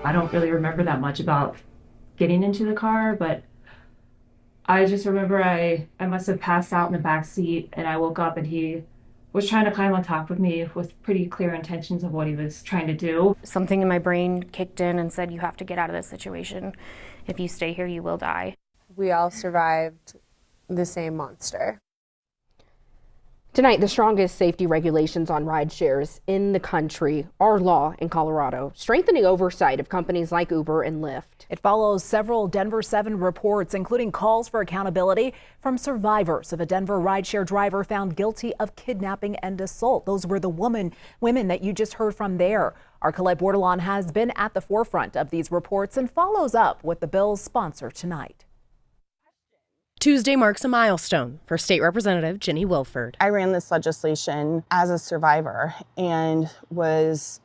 I don't really remember that much about getting into the car, but I just remember I must have passed out in the back seat and I woke up and he was trying to climb on top of me with pretty clear intentions of what he was trying to do. Something in my brain kicked in and said, you have to get out of this situation. If you stay here, you will die. We all survived the same monster. Tonight, the strongest safety regulations on ride shares in the country are law in Colorado, strengthening oversight of companies like Uber and Lyft. It follows several Denver 7 reports, including calls for accountability from survivors of a Denver rideshare driver found guilty of kidnapping and assault. Those were the women that you just heard from there. Our Colette Bordelon has been at the forefront of these reports and follows up with the bill's sponsor tonight. Tuesday marks a milestone for State Representative Ginny Wilford. I ran this legislation as a survivor and was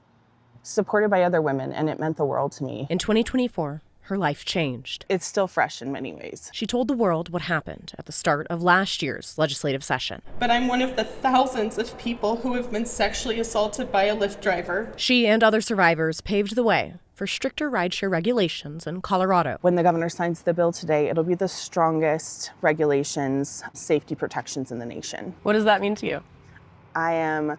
supported by other women, and it meant the world to me. In 2024, her life changed. It's still fresh in many ways. She told the world what happened at the start of last year's legislative session. But I'm one of the thousands of people who have been sexually assaulted by a Lyft driver. She and other survivors paved the way for stricter rideshare regulations in Colorado. When the governor signs the bill today, it'll be the strongest regulations, safety protections in the nation. What does that mean to you? I am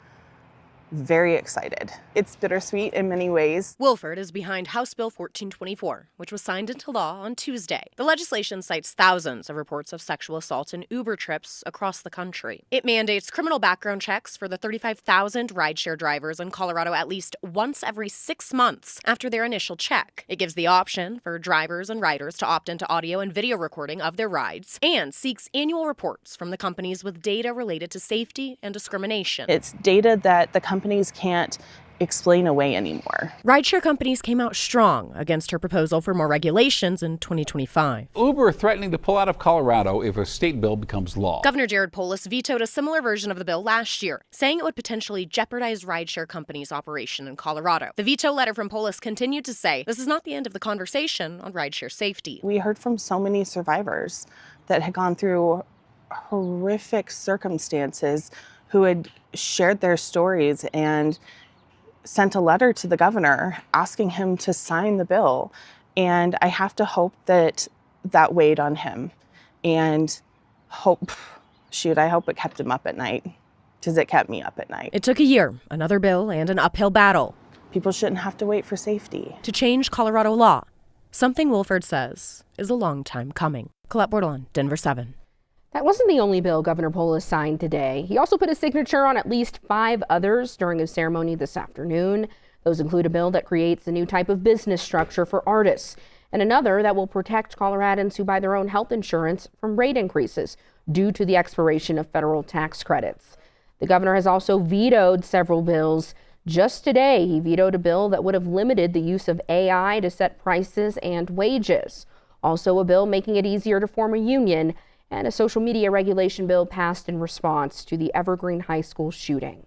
very excited. It's bittersweet in many ways. Wilford is behind House Bill 1424, which was signed into law on Tuesday. The legislation cites thousands of reports of sexual assault and Uber trips across the country. It mandates criminal background checks for the 35,000 rideshare drivers in Colorado at least once every 6 months after their initial check. It gives the option for drivers and riders to opt into audio and video recording of their rides and seeks annual reports from the companies with data related to safety and discrimination. It's data that the companies can't explain away anymore. Rideshare companies came out strong against her proposal for more regulations in 2025. Uber threatening to pull out of Colorado if a state bill becomes law. Governor Polis vetoed a similar version of the bill last year, saying it would potentially jeopardize rideshare companies' operation in Colorado. The veto letter from Polis continued to say this is not the end of the conversation on rideshare safety. We heard from so many survivors that had gone through horrific circumstances who had shared their stories and sent a letter to the governor asking him to sign the bill. And I have to hope that that weighed on him, and I hope it kept him up at night, because it kept me up at night. It took a year, another bill, and an uphill battle. People shouldn't have to wait for safety. To change Colorado law, something Wilford says is a long time coming. Colette Bordelon, Denver 7. That wasn't the only bill Governor Polis signed today. He also put his signature on at least 5 others during a ceremony this afternoon. Those include a bill that creates a new type of business structure for artists, and another that will protect Coloradans who buy their own health insurance from rate increases due to the expiration of federal tax credits. The governor has also vetoed several bills. Just today, he vetoed a bill that would have limited the use of AI to set prices and wages. Also, a bill making it easier to form a union, and a social media regulation bill passed in response to the Evergreen High School shooting.